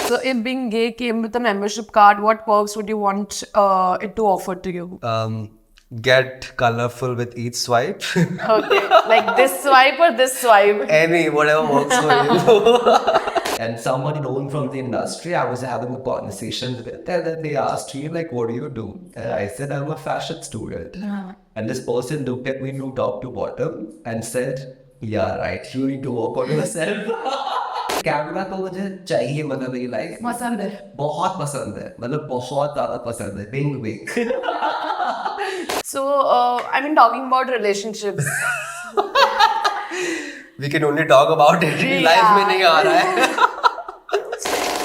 So if being gay came with a membership card, what perks would you want it to offer to you? Get colorful with each swipe. Okay, like this swipe or this swipe? Any, whatever works for you. And somebody known from the industry, I was having a conversation with, and then they asked me, like, what do you do? And I said, I'm a fashion student. And this person looked at me from top to bottom and said, yeah, right, you need to work on yourself. Camera तो मुझे चाहिए, मतलब ये like पसंद है, बहुत पसंद है, मतलब बहुत ज़्यादा पसंद है, बिंग बिंग. So I mean, talking about relationships. We can only talk about it. Life में नहीं आ रहा है.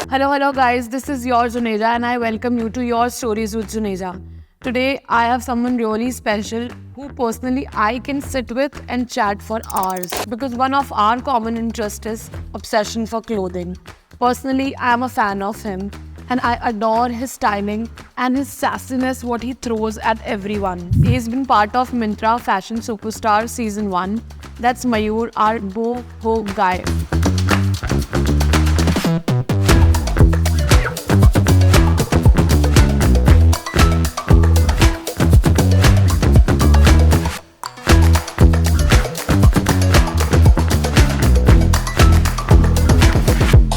Hello guys, this is your Juneja and I welcome you to Your Stories with Juneja. Today I have someone really special who personally I can sit with and chat for hours because one of our common interests is obsession for clothing. Personally, I am a fan of him and I adore his styling and his sassiness, what he throws at everyone. He's been part of Myntra Fashion Superstar Season 1. That's Mayur, our boho guy.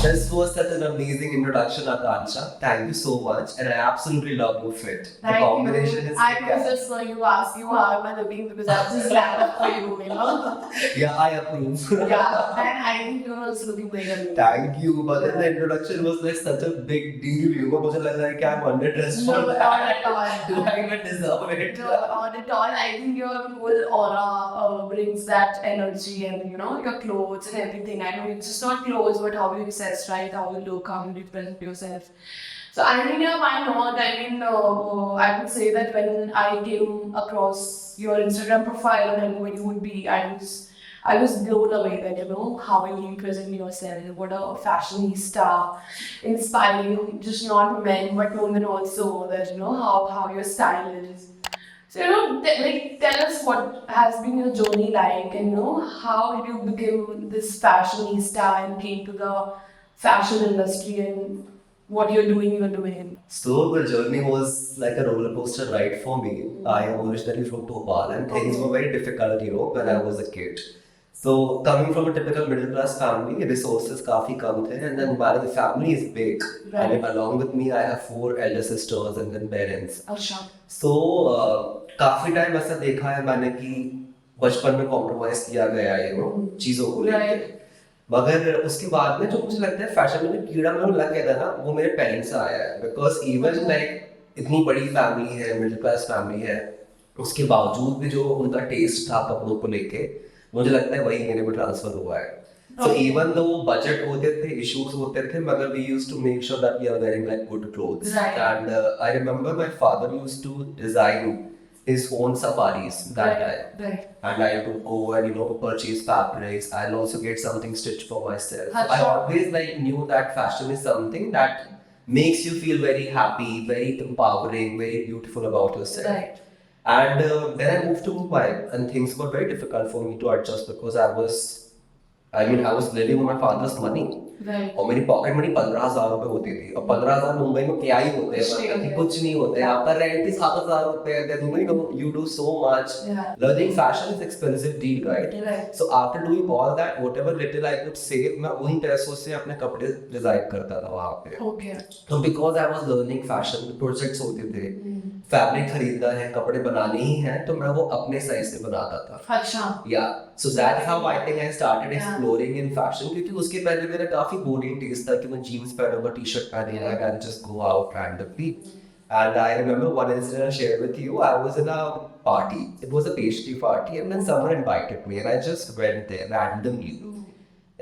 This was such an amazing introduction, Akansha. Thank you so much, and I absolutely love your fit. Thank the combination you. is I was just so you asked you how am I looking because I was just glad up for you know. Yeah, I approve. Yeah, and I think you're also looking very good. Thank you, but then the introduction was like such a big deal. You know, मुझे लग रहा है कि I'm underdressed No, for not that. at all. Do I even deserve it? No, not at all. I think your whole aura brings that energy and you know your clothes and everything. I know it's just not clothes, but how you access, right? How you look, how you present yourself. So I think yeah, why not? I mean, I would say that when I came across your Instagram profile and then when you would be, I was blown away that you know how you present yourself. What a fashionista, inspiring, just not men but women also. That you know how your style is. So you know, like tell us what has been your journey like, and you know how did you become this fashionista and came to the fashion industry and what you're doing. So the journey was like a roller coaster ride for me. I am originally from Bhopal, and things were very difficult, you know, when I was a kid. So coming from a typical middle class family, resources काफी कम थे, and then my family is big. Right. And along with me, I have 4 elder sisters and then parents. अच्छा. So काफी time ऐसा देखा है मैंने कि बचपन में कॉम्प्रोमाइज किया गया है, you know, चीजों को लेकर. मगर उसके बाद में जो मुझे लगता है फैशन में कीड़ा में लग गया था ना, वो मेरे पेरेंट्स से आया है. बिकॉज इवन लाइक इतनी बड़ी फैमिली है, मिडिल क्लास फैमिली है, उसके बावजूद भी जो उनका टेस्ट था कपड़ों को लेके, मुझे लगता है वही मेरे में ट्रांसफर हुआ है. So even though budget होते थे, issues होते थे, मगर we used to make sure that we are wearing like good clothes. Right. And I remember my father used to design his own safaris that time. Right. And I would go and you know purchase fabrics. I'll also get something stitched for myself. Achha. I always like knew that fashion is something that makes you feel very happy, very empowering, very beautiful about yourself. Right. And then I moved to Mumbai, and things were very difficult for me to adjust because I was living on my father's money. Right. और मेरी pocket money 15,000 रुपए होती थी. और 15,000 मुंबई में क्या ही होते हैं, कुछ नहीं होते हैं. आपका रेंट ही 7,000 रुपए है. You know, you do so much. Yeah. Learning fashion is expensive deal, right? Right. So after doing all that, whatever little I could save, मैं उन पैसों से अपने कपड़े डिजाइन करता था वहाँ पे. Okay. तो because I was learning fashion, projects होते थे, फैब्रिक खरीदना है, कपड़े बनाने ही हैं, तो मैं वो अपने साइज से बनाता था. अच्छा. Yeah, so that's how I think I started exploring in fashion. क्योंकि उसके पहले मेरा काफी बोरिंग टेस्ट था कि मैं जीन्स पहनूंगा, टी-शर्ट पहनूंगा and just go out randomly. And I remember one incident I shared with you. I was in a party. It was a pastry party, and then someone invited me, and I just went there randomly.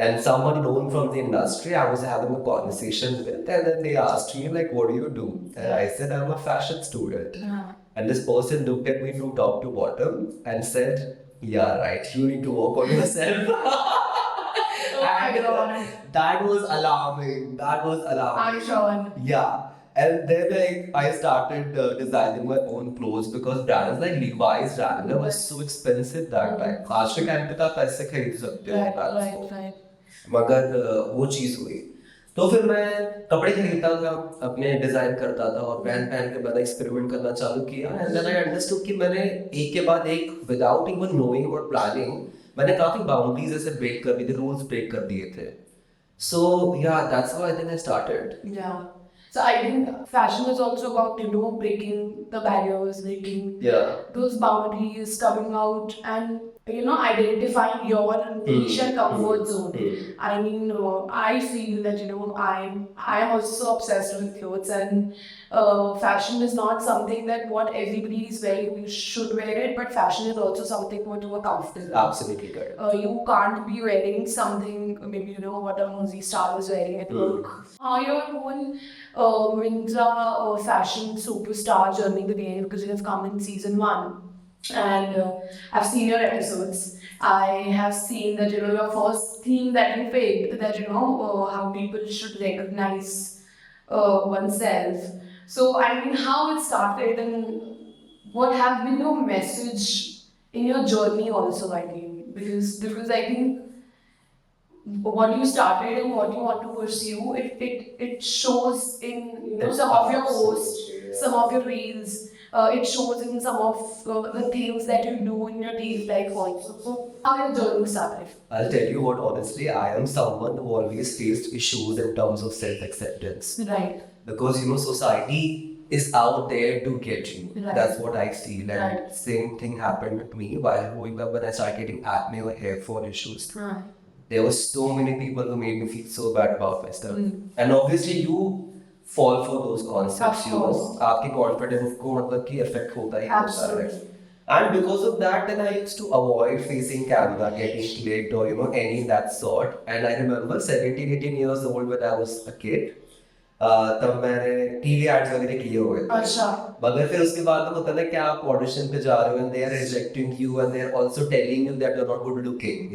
And someone known from the industry, I was having a conversation with, and then they asked me like, "What do you do?" And I said, "I'm a fashion student." And this person looked at me from top to bottom and said, "Yeah, right. You need to work on yourself." And that was alarming. I'm sure. Yeah. And then I started designing my own clothes because brands like Levi's, Wrangler was so expensive that time. आज के time पे तो आप पैसे खरीद सकते हो Right. मगर वो चीज़ हुई. तो फिर मैं कपड़े खरीदता था, अपने डिजाइन करता था और पहन पहन के मैंने एक्सपेरिमेंट करना चालू किया एंड देन आई अंडरस्टूड कि मैंने एक के बाद एक विदाउट इवन नोइंग और प्लानिंग मैंने काफी बाउंड्रीज ऐसे ब्रेक कर दी थी, रूल्स ब्रेक कर दिए थे. So yeah, that's how I think I started. Yeah. So I think fashion is also about, breaking the barriers, breaking those boundaries, coming out and, identifying your niche and comfort zone. I mean, I feel that, I'm also so obsessed with clothes and fashion is not something that what everybody is wearing, you should wear it, but fashion is also something what you are comfortable. Absolutely correct. You can't be wearing something, maybe, what a movie star is wearing at work. Your whole Myntra Fashion Superstar journey began because you have come in season 1. And I've seen your episodes. I have seen that, your first theme that you picked, that, how people should recognize oneself. So, I mean, how it started and what have been your message in your journey also, I mean, because I think what you started and what you want to pursue, it shows in some of your posts, some of your reels. It shows in some of the things that you do in your daily life also. So, how your journey started? I'll tell you what, honestly, I am someone who always faced issues in terms of self-acceptance. Right. Because, society is out there to get you. Right. That's what I feel. And Right. same thing happened with me while growing up when I started getting acne or hair fall issues. Right. There were so many people who made me feel so bad about myself. And obviously you fall for those concepts. Of course. आपके confidence को मतलब कि affect होता ही होता है. Absolutely. And because of that, then I used to avoid facing camera, getting clicked or any that sort. And I remember 17, 18 years old when I was a kid. तब मैंने TV ads वगैरह किए हुए थे. अच्छा. मगर फिर उसके बाद तो पता है क्या आप ऑडिशन पे जा रहे हो and they are rejecting you and they are also telling you that you're not good looking.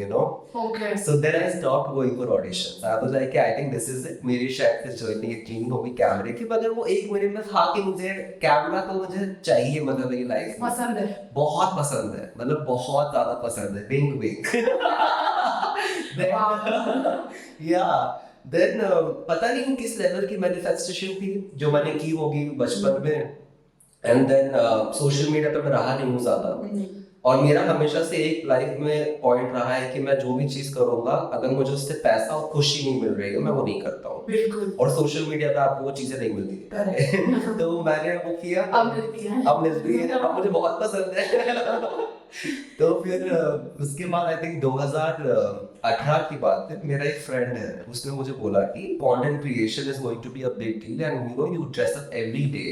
Okay. So then I stopped going for auditions. I was like, I think this is it. मेरी शायद से journey इतनी होगी कैमरे की, मगर वो एक मिनट में था कि मुझे कैमरा तो मुझे चाहिए, मतलब मेरी लाइफ में पसंद है. बहुत पसंद है, मतलब बहुत ज्यादा पसंद है. विंक विंक. Yeah. Then पता नहीं किस लेवल की मैनिफेस्टेशन थी जो मैंने की होगी बचपन में. एंड देन सोशल मीडिया पे मैं रहा नहीं हूँ ज्यादा. और मेरा हमेशा से एक लाइफ में पॉइंट रहा है कि मैं जो भी चीज करूंगा, अगर मुझे उससे पैसा और खुशी नहीं मिल रही है, मैं वो नहीं करता हूँ. बिल्कुल. और सोशल मीडिया पे आपको वो चीजें नहीं मिलती. तो मैंने वो किया. अब मिलती है. अब मुझे बहुत पसंद है. तो फिर उसके बाद आई थिंक 2018 की बात है, मेरा एक फ्रेंड है, उसने मुझे बोला कि content creation is going to be a big deal and you dress up every day,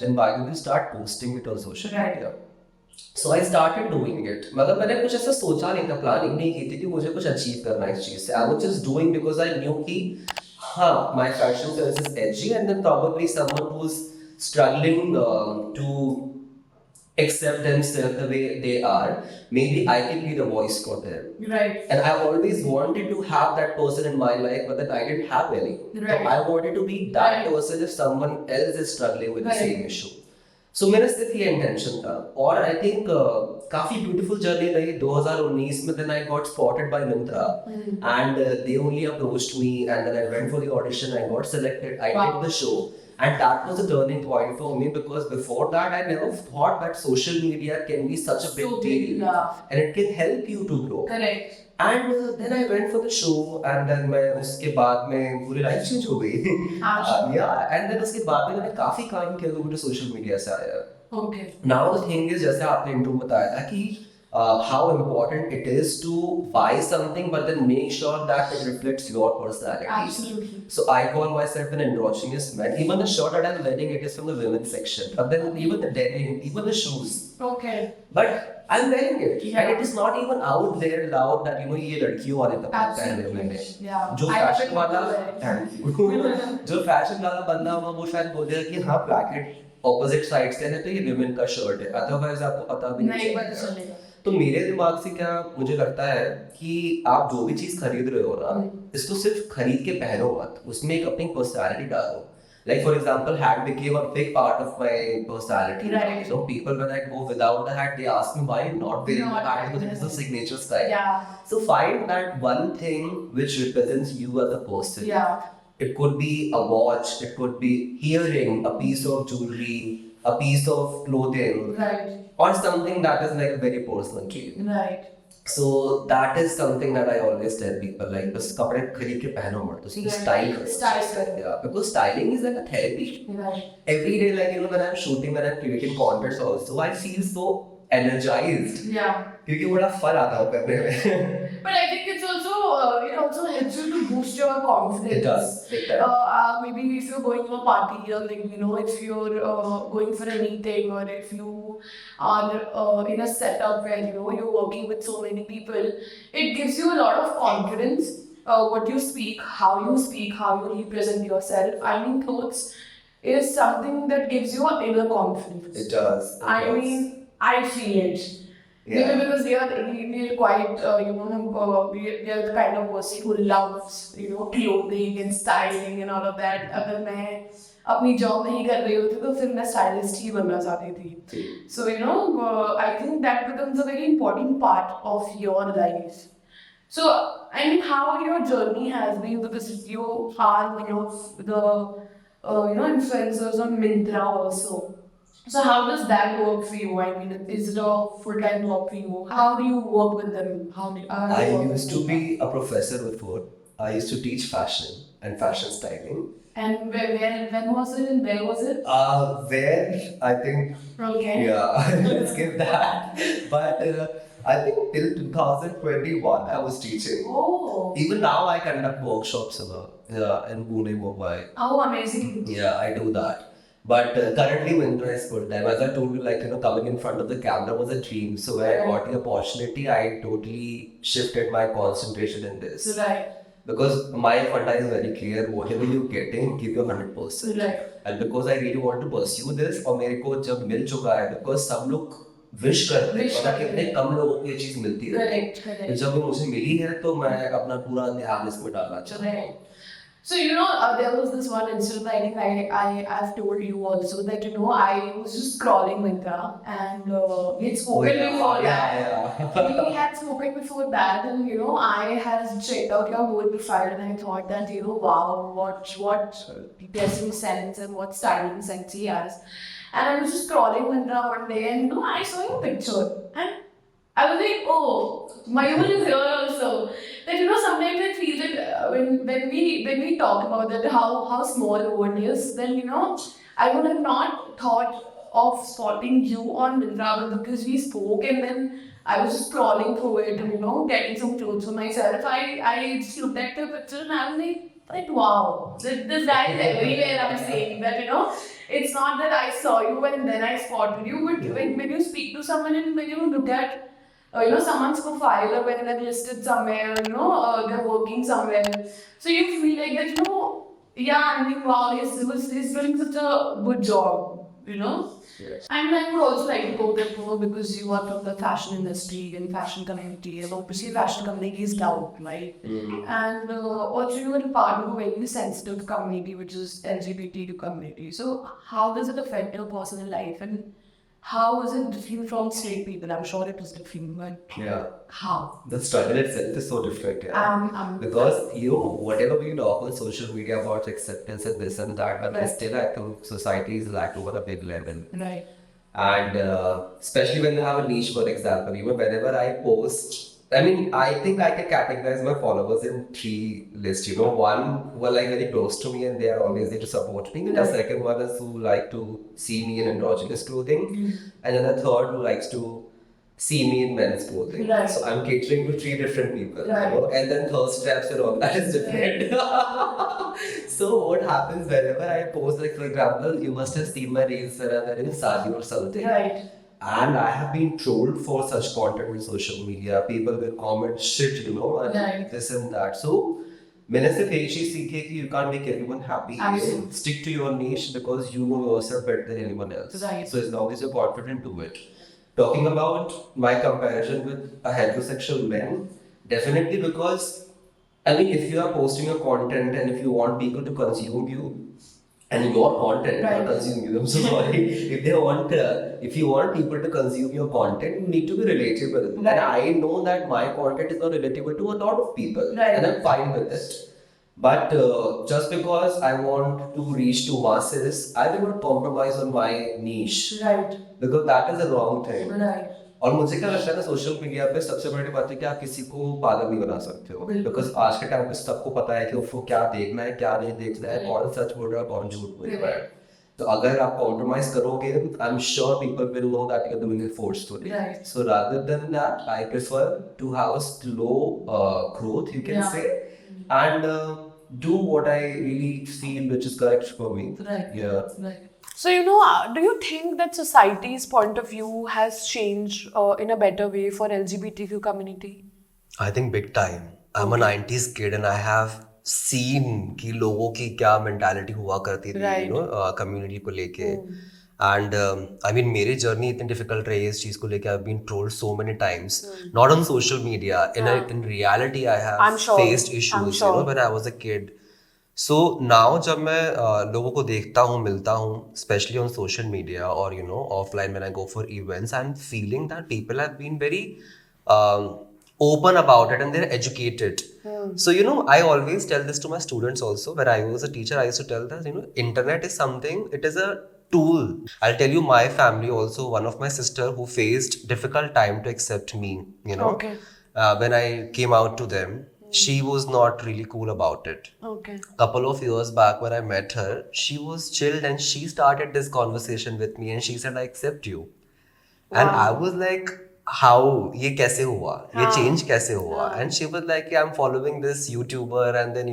then why don't you start posting it on social media. So I started doing it. मतलब मैंने कुछ ऐसा सोचा नहीं था, प्लानिंग नहीं की थी कि मुझे कुछ अचीव करना है इस चीज से. I was just doing because I knew कि हाँ, my fashion sense is edgy and then probably someone who is struggling to accept themselves the way they are, maybe I can be the voice for them. Right. And I always wanted to have that person in my life, but then I didn't have any. Right. So I wanted to be that person if someone else is struggling with the same issue. So मेरा सिर्फ ये intention था. और I think काफी beautiful journey रही. 2019 में then I got spotted by Myntra and they only approached me and then I went for the audition. I got selected. I did the show. And that was a turning point for me because before that I never thought that social media can be such a big deal and it can help you to grow. Correct. And then I went for the show and then मैं उसके बाद में पूरी life change हो गई. Yeah, and then उसके बाद में मैंने काफी काम किया जो मुझे सोशल मीडिया से आया. Okay. Now the thing is, जैसे आपने इंट्रो बताया था कि how important it is to buy something but then make sure that it reflects your personality. Absolutely. So I call myself an androgynous man. Even the shirt that I'm wearing, it is from the women's section. But then even the denim, even the shoes. Okay. But I'm wearing it. And it is not even out there loud that ये लड़कियों वाले तब पहने मैंने. जो fashion वाला, जो fashion वाला बंदा होगा वो शायद बोलेगा कि हाँ ब्लैकेट ऑपोजिट साइड से है तो ये विमेन का शर्ट है. अदरवाइज आपको पता भी नहीं चलेगा. तो मेरे दिमाग से क्या मुझे लगता है कि आप जो भी चीज खरीद रहे हो ना, इसको सिर्फ खरीद के पहनो मत, उसमें एक अपनी पर्सनालिटी डालो. Like for example, hat became a big part of my personality. Right. So people when I go without the hat, they ask me why you're not wearing the hat because it is the signature style. Yeah. So find that one thing which represents you as a person. Yeah. It could be a watch, it could be earring, a piece of jewelry, a piece of clothing, Right. or something that is like very personal to you. Right. So that is something that I always tell people, like बस कपड़े खरीद के पहनो मत, उसकी style करो. Style करो. Yeah, because styling is like a therapy. Right. Every day, like when I'm shooting, when I'm creating contents also, I feel so energized. Yeah. क्योंकि बड़ा फन आता है करने में. But I think it's also it also helps you to boost your confidence. It does. It does. Maybe if you're going to a party or like if you're going for a meeting or if you are in a setup where you're working with so many people, it gives you a lot of confidence. What you speak, how you represent yourself. I mean, clothes is something that gives you an inner confidence. It does. I mean, I feel it. Yeah. Maybe because we're quite, we're the kind of person who loves, clothing and styling and all of that. अगर मैं अपनी job नहीं कर रही होती तो फिर मैं stylist ही बनना चाहती थी. So I think that becomes a very important part of your life. So I mean, how your journey has been, because you are one of the influencers on Myntra also. So how does that work for you? I mean, is it a full-time job for you? How do you work with them? I used to be a professor before. I used to teach fashion and fashion styling. And when was it and where was it? Where I think. Okay. Yeah, let's skip that. But I think till 2021 I was teaching. Oh. Even now I conduct workshops in Pune, Mumbai. Oh, amazing. Yeah, I do that. But currently Myntra is full time. As I told you, like coming in front of the camera was a dream. So when I got the opportunity, I totally shifted my concentration in this. Right. Because my funda is very clear. Whatever you're getting, give your 100%. Right. And because I really want to pursue this, और मेरे को जब मिल चुका है, because सब लोग wish करते हैं और कितने कम लोगों को ये चीज मिलती है. Correct. जब वो मुझे मिली है तो मैं अपना पूरा ध्यान इसमें डालना चाहता हूँ. So there was this one incident. I think I've told you also that I was just scrolling Myntra and we had spoken before that. We had spoken before that, and I had checked out your whole profile and I thought that wow, what dressing sense and what styling sense he has. And I was just scrolling Myntra one day and I saw your picture and I was like, oh, Mayur is here also. That sometimes I feel that when we talk about that how small the world is, then I would have not thought of spotting you on Myntra, because we spoke and then I was just scrolling through it and getting some clothes for myself. I just looked at the picture and I was like wow, this guy is everywhere. I'm saying that it's not that I saw you and then I spotted you, but when you speak to someone and when you look at someone's profile or when they're listed somewhere, they're working somewhere. So you feel like that, I mean, wow, he's doing such a good job, Yes. I mean, I would also like to go there more because you are from the fashion industry and fashion community. And obviously, fashion community is down, right? Mm-hmm. And also, you are part of a very sensitive community, which is LGBTQ community. So, how does it affect your personal life? And how is it different from straight people? I'm sure it was different, but how? The struggle itself is so different, because whatever we talk on social media about acceptance and this and that, but still I think society is lack over a big level. Right. And especially when you have a niche, for example, whenever I post, I mean, I think I can categorize my followers in 3 lists. One who are like very close to me and they are always there to support me. And the second one is who like to see me in androgynous clothing. Mm-hmm. And then the third who likes to see me in men's clothing. Right. So I'm catering to 3 different people. Right. And then thirst traps and all that is different. So what happens whenever I post, like for example, you must have seen my reels that are in sari or something. Right. And I have been trolled for such content on social media. People will comment shit, and this and that. So, मैंने सिर्फ एक चीज सीखी है कि you can't make everyone happy. Stick to your niche because you know yourself better than anyone else. Right. So as long as you're confident, do it. Talking about my comparison with a heterosexual man, definitely because I mean, if you are posting your content and if you want people to consume you. And your content, not consume you. I'm so sorry. If you want people to consume your content, you need to be relatable. Right. And I know that my content is not relatable to a lot of people, and I'm fine with it. But just because I want to reach to masses, I will not compromise on my niche. Right. Because that is the wrong thing. Right. और मुझे क्या लगता है ना social media पे सबसे बड़ी बात है कि आप किसी को पागल नहीं बना सकते हो बिकॉज आज के टाइम पे सबको पता है कि उसको क्या देखना है क्या नहीं देखना है कौन सच बोल रहा है कौन झूठ बोल रहा है तो अगर आप कॉम्प्रोमाइज करोगे I am sure people will know that you are doing it forcefully so rather than that I prefer to have a slow growth you can say and do what I really feel which is correct for me. Right. So, do you think that society's point of view has changed in a better way for LGBTQ community? I think big time. I'm a 90s kid and I have seen कि लोगों की क्या mentality हुआ करती थी, community को लेके. And I mean, मेरी journey इतनी difficult रही है इस चीज़ को लेके. I've been trolled so many times. Not on social media. In reality, I have faced issues, when I was a kid. So now जब मैं लोगों को देखता हूँ मिलता हूँ especially on social media or offline when I go for events I'm feeling that people have been very open about it and they're educated. So I always tell this to my students also. When I was a teacher I used to tell that internet is something, it is a tool. I'll tell you my family also, one of my sister who faced difficult time to accept me, when I came out to them. She was not really cool about it. Okay. Couple of years back when I met her, she was chilled and she started this conversation with me and she said, I accept you. Wow. And I was like, how? Ye kaise hua? Ye change kaise hua? And she was like, yeah, I'm following this YouTuber and then,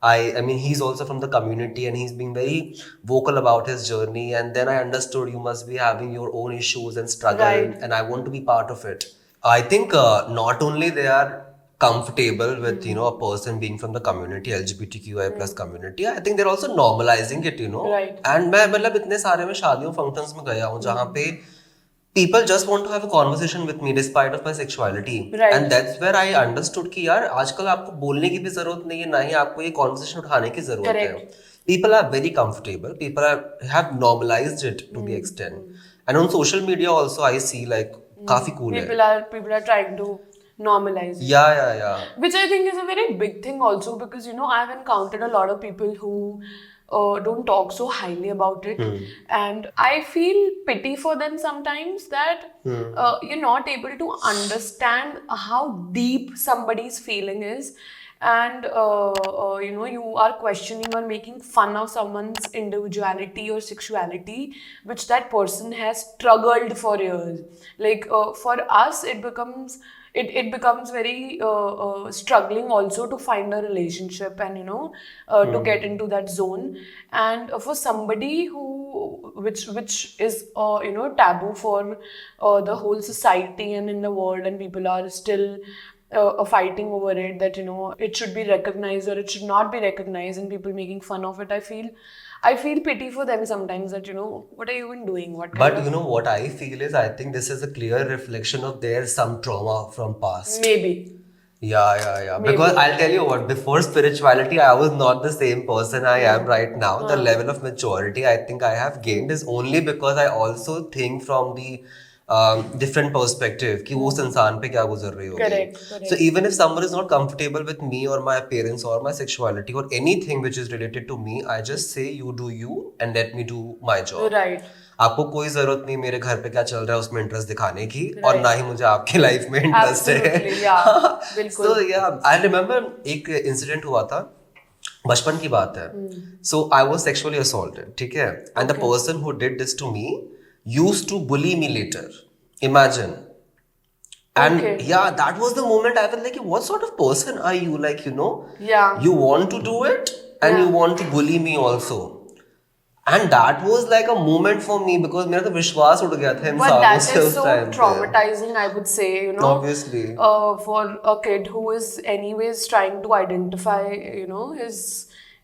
I mean, he's also from the community and he's being very vocal about his journey. And then I understood you must be having your own issues and struggle and I want to be part of it. I think not only they are comfortable with a person being from the community, LGBTQI plus community, I think they're also normalizing it, Right. And मैं मतलब इतने सारे में शादियों functions में गया हूँ जहाँ पे people just want to have a conversation with me despite of my sexuality. Right. And that's where I understood कि यार आजकल आपको बोलने की भी जरूरत नहीं है ना ही आपको ये conversation उठाने की जरूरत है. People are very comfortable. People have normalized it to the extent. And on social media also I see like काफी cool people are trying to normalize it. Yeah. Which I think is a very big thing also because I've encountered a lot of people who don't talk so highly about it and I feel pity for them sometimes that you're not able to understand how deep somebody's feeling is and you are questioning or making fun of someone's individuality or sexuality which that person has struggled for years. Like for us it becomes very struggling also to find a relationship and to get into that zone and for somebody who which is taboo for the whole society and in the world and people are still fighting over it that it should be recognized or it should not be recognized and people making fun of it. I feel pity for them sometimes that what are you even doing? But what I feel is I think this is a clear reflection of their some trauma from past. Maybe. Yeah. Maybe. Because I'll tell you what, before spirituality, I was not the same person I am right now. The level of maturity I think I have gained is only because I also think from the different perspective कि वो इंसान पे क्या गुजर रही होगी. Correct. So even if someone is not comfortable with me or my appearance or my sexuality or anything which is related to me, I just say you do you and let me do my job. Right. आपको कोई जरूरत नहीं मेरे घर पे क्या चल रहा है उसमें इंटरेस्ट दिखाने की और ना ही मुझे आपके लाइफ में इंटरेस्ट है. So yeah, I remember एक इंसिडेंट हुआ था, बचपन की बात है. So I was sexually assaulted, ठीक है, and the person who did this to me used to bully me later. Imagine. And yeah, that was the moment I was like, what sort of person are you? Like, you want to do it and you want to bully me also. And that was like a moment for me because मेरा तो विश्वास उठ गया था But that is so traumatizing, I would say, Obviously. For a kid who is anyways trying to identify,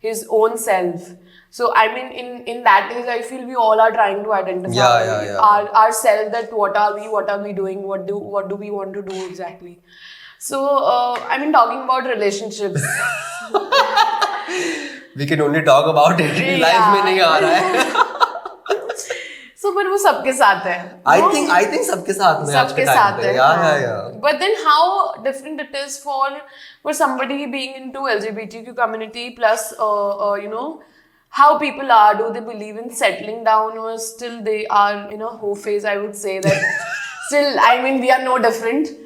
his own self. So I mean, in that age, I feel we all are trying to identify ourselves. That what are we doing? What do we want to do exactly? So I mean, talking about relationships. We can only talk about it. Life में नहीं आ रहा है. So, but वो सबके साथ है. I think सबके साथ में सबके साथ है. Yeah. But then how different it is for somebody being into LGBTQ community plus you know how people are. Do they believe in settling down or still they are in a whole phase? I would say that still. I mean, we are no different.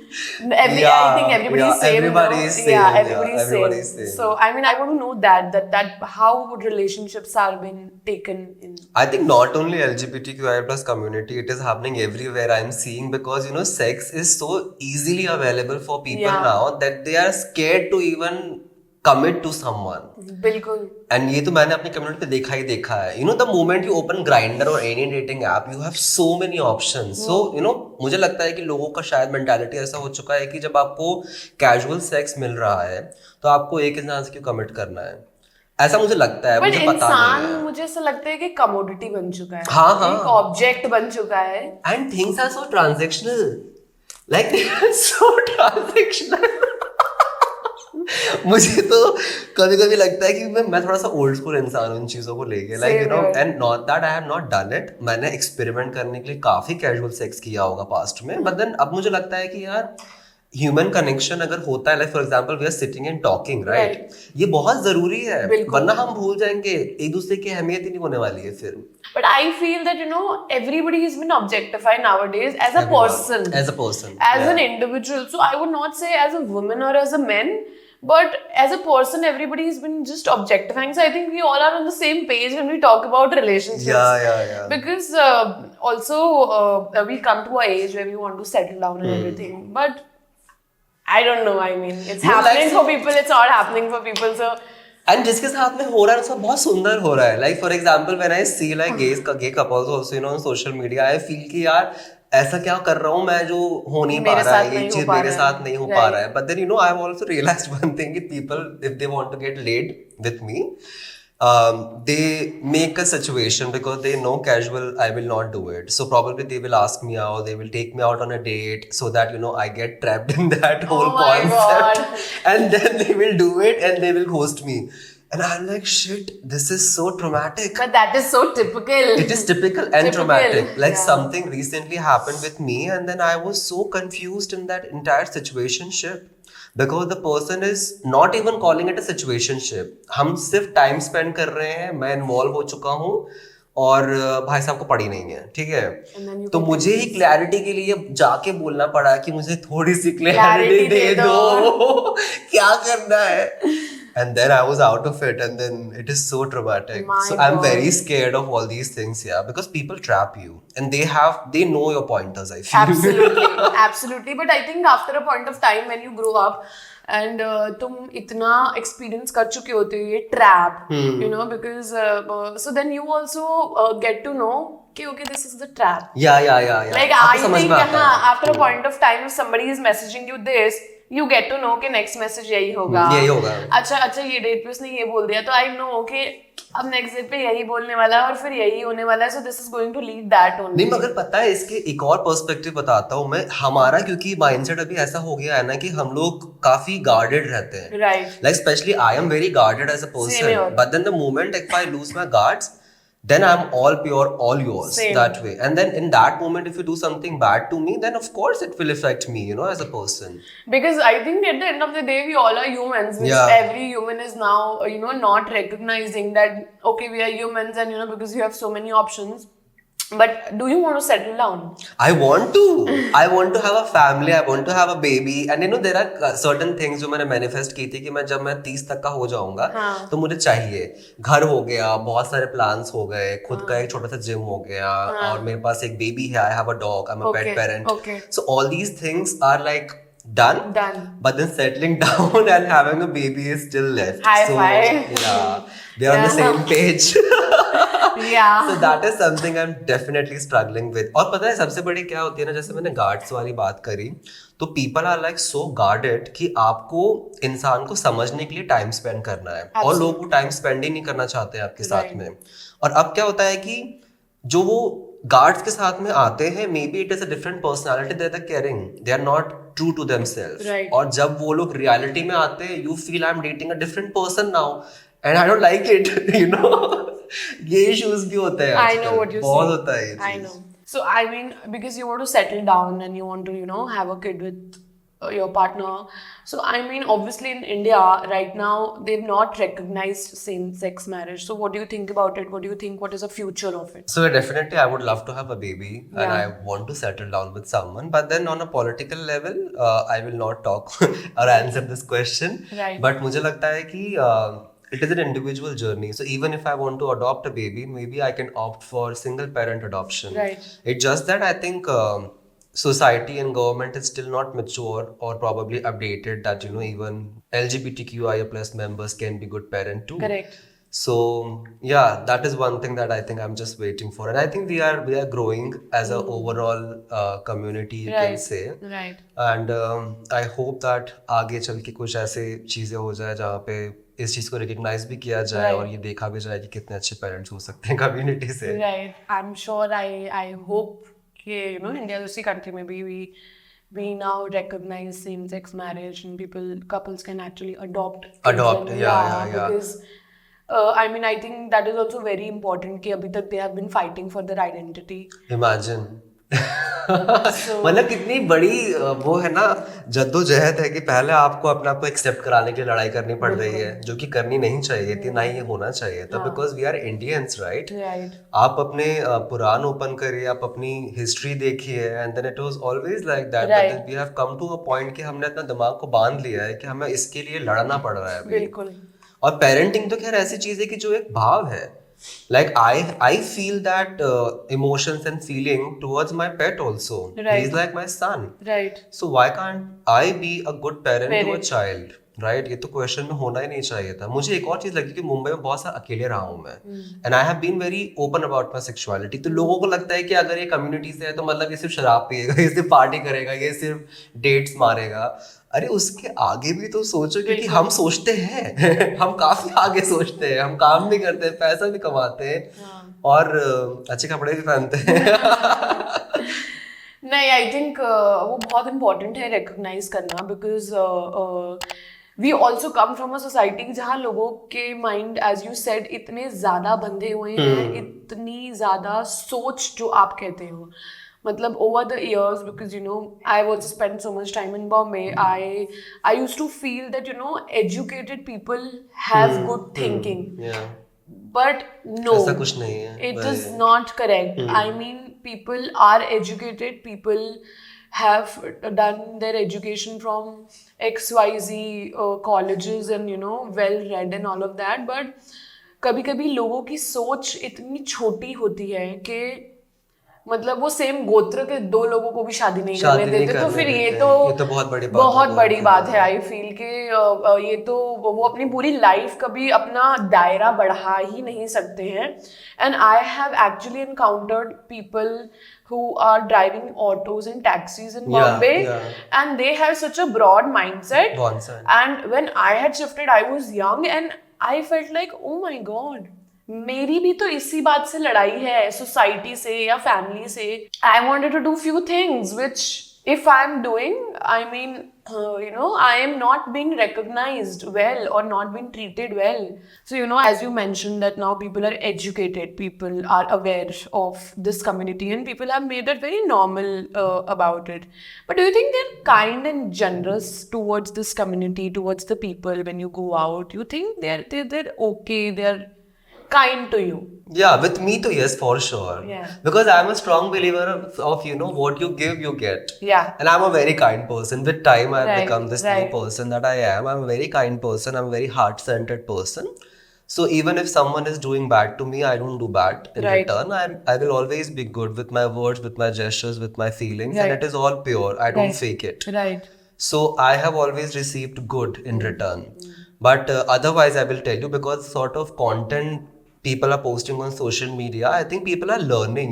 I think everybody's same. Everybody's same. Yeah, everybody's everybody's same. So I mean, I want to know that how relationships are being taken in. I think not only LGBTQI plus community, it is happening everywhere. I'm seeing because sex is so easily available for people now that they are scared to even commit to someone. बिल्कुल. And ये तो मैंने अपनी community पे देखा है. The moment you open Grindr or any dating app, you have so many options. So मुझे लगता है कि लोगों का शायद mentality ऐसा हो चुका है कि जब आपको casual sex मिल रहा है तो आपको एक इंसान से क्यों commit करना है. ऐसा मुझे लगता है. मुझे पता नहीं है. मुझे ऐसा लगता है कि commodity बन चुका है. हाँ. एक object बन चुका है. And things are so transactional. Like they are so transactional. मुझे तो कभी कभी लगता है कि मैं थोड़ा सा ओल्ड स्कूल इंसान हूँ इन चीजों को लेके. Like and not that I have not done it. मैंने एक्सपेरिमेंट करने के लिए काफी कैजुअल सेक्स किया होगा पास्ट में. बट देन अब मुझे लगता है कि यार ह्यूमन कनेक्शन अगर होता है, like for example we are sitting and talking, right, ये बहुत जरूरी है. वरना हम भूल जाएंगे, एक दूसरे की अहमियत ही नहीं होने वाली है फिर. But I feel that everybody has been objectified nowadays as a person, as an individual. So I would not say as a woman or as a man, but as a person, everybody has been just objectifying. So I think we all are on the same page when we talk about relationships. Yeah. Because also we come to a age where we want to settle down and everything. But I don't know. I mean, it's happening for people. It's not happening for people. So. And जिसके साथ में हो रहा है उसका बहुत सुंदर हो रहा है. Like for example, when I see like gay couples also on social media, I feel कि यार ऐसा क्या कर रहा हूँ मैं जो हो नहीं पा रहा है, ये चीज मेरे साथ नहीं हो पा रहा है. But then I have also realized one thing कि people, if they want to get laid with me, they make a situation because they know casual I will not do it. So probably they will ask me out, they will take me out on a date so that I get trapped in that whole concept. And then they will do it and they will ghost me. And I'm like, shit, this is so traumatic. But that is so typical. It is typical and traumatic. Like something recently happened with me and then I was so confused in that entire situationship. Because the person is not even calling it a situationship. हम सिर्फ time spend कर रहे हैं, मैं involve हो चुका हूँ और भाई साहब को पड़ी नहीं है, ठीक है. तो मुझे ही क्लैरिटी के लिए जाके बोलना पड़ा कि मुझे थोड़ी सी क्लैरिटी दे दो क्या करना है. And then I was out of it and then it is so traumatic. So I'm very scared of all these things, because people trap you and they know your pointers, I feel. Absolutely. But I think after a point of time when you grow up and तुम इतना experience कर चुके होते हो ये trap, because so then you also get to know okay, this is the trap. Yeah. Like I think after a point of time if somebody is messaging you this, you get to know कि next message यही होगा. अच्छा ये date पे उसने ये बोल दिया तो I know okay अब next date पे यही बोलने वाला है और फिर यही होने वाला है. So this is going to lead that only. नहीं मगर पता है इसके एक और पर्सपेक्टिव बताता हूँ मैं. हमारा क्योंकि माइंडसेट अभी ऐसा हो गया है ना कि हम लोग काफी गार्डेड रहते हैं. Right. Like especially I am very guarded as a person. But then the moment if I lose my guards, then I'm all pure, all yours. Same. That way. And then in that moment, if you do something bad to me, then of course it will affect me, as a person. Because I think at the end of the day, we all are humans. Which every human is now, not recognizing that, okay, we are humans and, because you have so many options. But do you want to settle down? I want to. I want to have a family. I want to have a baby. And there are certain things जो मैंने manifest की थी कि जब मैं 30 तक का हो जाऊंगा तो मुझे चाहिए. घर हो गया, बहुत सारे plans हो गए, खुद का एक छोटा सा gym हो गया और मेरे पास एक baby है. I have a dog. I'm a pet parent. Okay. So all these things are like done. But then settling down and having a baby is still left. High five. Yeah, they are on the same page. Yeah. So that is something I'm definitely struggling with. और पता है सबसे बड़ी क्या होती है ना, जैसे मैंने guards वाली बात करी तो people are like so guarded कि आपको इंसान को समझने के लिए टाइम स्पेंड करना है. और लोग वो टाइम स्पेंड ही नहीं करना चाहते हैं आपके साथ में. और अब क्या होता है कि जो वो गार्ड्स के साथ में आते हैं, maybe it is a different personality, they are caring, they are not true to themselves. और जब वो लोग रियलिटी में आते हैं, you feel I am dating a different person now and I don't like it. ये issues भी होते हैं I know आजकल, what you're बहुत saying. होता है ये I चीज. know. So I mean, because you want to settle down and you want to, have a kid with your partner. So I mean, obviously in India right now they've not recognized same-sex marriage. So what do you think about it? What do you think? What is the future of it? So definitely, I would love to have a baby, and Yeah. I want to settle down with someone. But then, on a political level, I will not talk or answer this question. Right. But मुझे लगता है कि it is an individual journey. So even if I want to adopt a baby, maybe I can opt for single parent adoption. Right. It's just that I think society and government is still not mature or probably updated that even LGBTQIA plus members can be good parent too. Correct. So yeah, that is one thing that I think I'm just waiting for, and I think we are growing as a overall community, you can Right. say. Right. And I hope that आगे चल के कुछ ऐसे चीजें हो जाए जहाँ पे इस चीज को रिकग्नाइज भी किया जाए Right. और ये देखा भी जाए कि कितने अच्छे पेरेंट्स हो सकते हैं कम्युनिटी से. Right. I'm sure I hope कि India जैसी country में भी we now recognize same-sex marriage and couples can actually adopt. Adopt, children. yeah. Because I mean, I think that is also very important कि अभी तक they have been fighting for their identity. Imagine. मतलब कितनी बड़ी वो है ना जद्दोजहद है कि पहले आपको अपने आप को एक्सेप्ट कराने के लिए लड़ाई करनी पड़ रही है, जो कि करनी नहीं चाहिए थी, ना ही ये होना चाहिए था, because we are Indians, right? आप अपने पुराण ओपन करिए, आप अपनी हिस्ट्री देखिए, and then it was always like that, but we have come to a point कि हमने अपना दिमाग को बांध लिया है कि हमें इसके लिए लड़ना पड़ रहा है अभी. बिल्कुल. और पेरेंटिंग तो खैर ऐसी चीज है कि जो एक भाव है. Like I feel that emotions and feeling towards my pet also. Right. He's like my son. Right. So why can't I be a good parent to a child? Right? ये तो क्वेश्चन में होना ही नहीं चाहिए था. मुझे एक और चीज लगी कि मुंबई में बहुत सा अकेले रहा हूँ मैं, and I have been very open about my sexuality. तो लोगों को लगता है कि अगर ये कम्युनिटी से है तो मतलब ये सिर्फ शराब पिएगा, ये सिर्फ पार्टी करेगा, ये सिर्फ डेट्स मारेगा. अरे उसके आगे भी तो सोचो, क्योंकि हम सोचते हैं हम काफी आगे सोचते हैं, हम काम भी करते हैं, पैसा भी कमाते हैं और अच्छे कपड़े भी पहनते हैं. नहीं, आई थिंक वो बहुत इम्पोर्टेंट है रिकॉग्नाइज करना, because we also come from a society जहाँ लोगों के माइंड, एज यू सेड, इतने ज्यादा बंधे हुए हैं, इतनी ज्यादा सोच जो आप कहते हो. मतलब over the years, because I've also spent so much time in Bombay, I used to feel that educated people have good thinking. Yeah. But no, ऐसा कुछ नहीं है. It is not correct. I mean, people are educated, people have done their education from XYZ colleges and well read and all of that, but कभी-कभी लोगों की सोच इतनी छोटी होती है कि मतलब वो सेम गोत्र के दो लोगों को भी शादी नहीं करने देते. तो फिर ये तो बहुत बड़ी बात है. आई फील कि ये तो वो अपनी पूरी लाइफ कभी अपना दायरा बढ़ा ही नहीं सकते हैं. And I have actually encountered people who are driving autos and taxis in Bombay, and they have such a broad mindset. And when I had shifted, I was young and I felt like, oh my god, मेरी भी तो इसी बात से लड़ाई है, society से या फैमिली से. I wanted to do few things which if I'm doing, I mean, I am not being recognized well or not being treated well. So, as you mentioned that now people are educated, people are aware of this community and people have made it very normal about it. But do you think they're kind and generous towards this community, towards the people when you go out? You think they're okay, they're kind to you? Yeah, with me too, yes, for sure. Yeah. Because I'm a strong believer of what you give, you get. Yeah. And I'm a very kind person. With time, I've Right, become this new person that I am. I'm a very kind person. I'm a very heart-centered person. So even if someone is doing bad to me, I don't do bad in return. I will always be good with my words, with my gestures, with my feelings. And it is all pure. I don't fake it. Right. So I have always received good in return. But otherwise, I will tell you, because sort of content people are posting on social media, I think people are learning,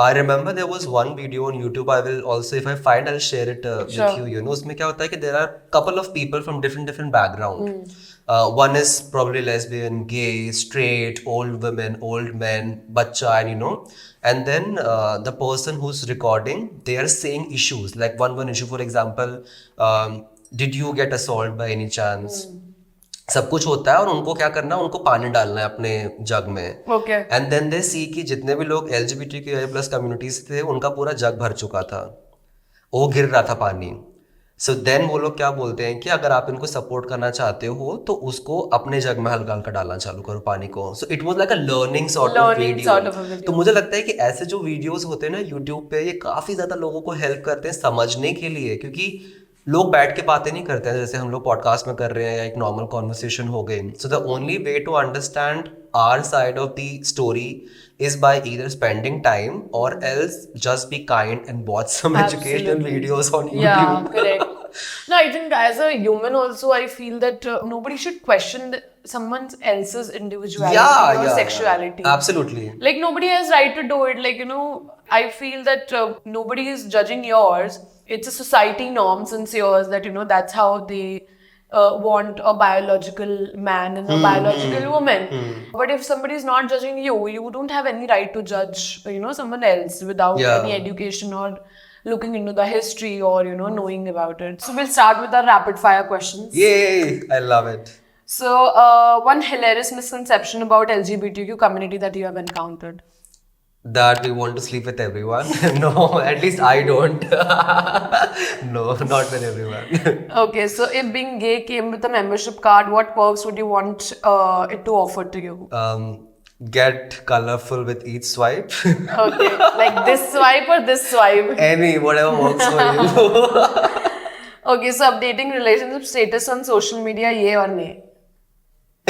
I remember there was one video on YouTube. I will also, if I find, I'll share it with you. उसमें क्या होता है कि there are couple of people from different background. One is probably lesbian, gay, straight, old women, old men, bachcha, and then the person who's recording, they are saying issues, like one issue, for example, did you get assaulted by any chance? सब कुछ होता है और उनको क्या करना है, उनको पानी डालना है अपने जग में. Okay. एंड देन दे सी कि जितने भी लोग LGBTQI+ कम्युनिटीज थे उनका पूरा जग भर चुका था, वो गिर रहा था पानी. सो देन वो लोग क्या बोलते हैं कि अगर आप इनको सपोर्ट करना चाहते हो तो उसको अपने जग में हल्का हल्का डालना चालू करो पानी को. So it was like a learning sort of Learning video. sort of a video. तो मुझे लगता है कि ऐसे जो वीडियोस होते हैं ना यूट्यूब पे, ये काफी ज्यादा लोगों को हेल्प करते हैं समझने के लिए, क्योंकि लोग बैठ के बातें नहीं करते हैं जैसे हम लोग पॉडकास्ट में कर रहे हैं या एक नॉर्मल कॉन्वर्सेशन हो गई. So the only way to understand our side of the story is by either spending time or else just be kind and watch some educational Absolutely. videos on YouTube. Yeah, correct. No, I think as a human also, I feel that nobody should question someone else's individuality or sexuality. Absolutely. Like nobody has right to do it. Like, you know, I feel that nobody is judging yours. It's a society norm since yours that, you know, that's how they want a biological man and a biological woman. But if somebody is not judging you, you don't have any right to judge, you know, someone else without any education or looking into the history or, you know, knowing about it. So we'll start with our rapid fire questions. Yay! I love it. So one hilarious misconception about LGBTQ community that you have encountered. That we want to sleep with everyone. No, at least I don't. No, not with everyone. Okay, so if being gay came with a membership card, what perks would you want it to offer to you? Get colorful with each swipe. Okay, like this swipe or this swipe? Any, whatever works for you. Okay, so updating relationship status on social media, yay or nay?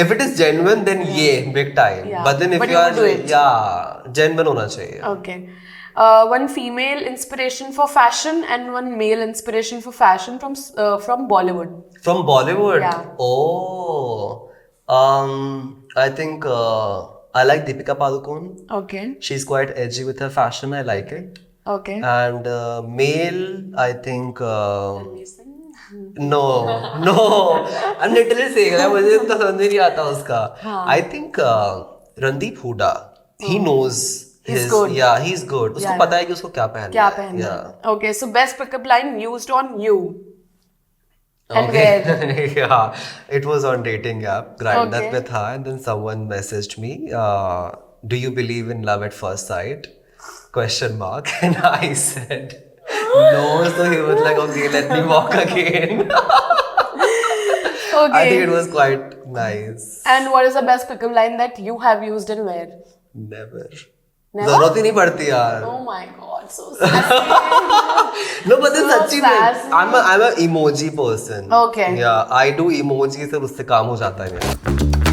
If it is genuine, then yeah, big time. Yeah. But then if But you you are, would do it. yeah, genuine होना चाहिए. Okay. One female inspiration for fashion and one male inspiration for fashion from Bollywood. From Bollywood? Yeah. Oh, I think I like Deepika Padukone. Okay. She's quite edgy with her fashion. I like it. Okay. And male, I think. No. I'm literally saying that. मुझे इतना समझ नहीं आता उसका. I think Randeep Hooda. He knows. He's good. Yeah, he's good. उसको पता है कि उसको क्या पहनना है. क्या पहनना है. Yeah. Okay, so best pickup line used on you. And Okay. where? Yeah, it was on dating app. Grindr Okay. पे था, and then someone messaged me. Do you believe in love at first sight? Question mark. And I said no. So he was like, okay, let me walk again. Okay. I think it was quite nice. And what is the best pickup line that you have used and where? Never. Never? जरूरत ही नहीं पड़ती यार. Oh my god, so sassy. No, but then So सच्ची में sassy. I'm a emoji person. Okay. Yeah, I do emojis, और उससे काम हो जाता है मेरा.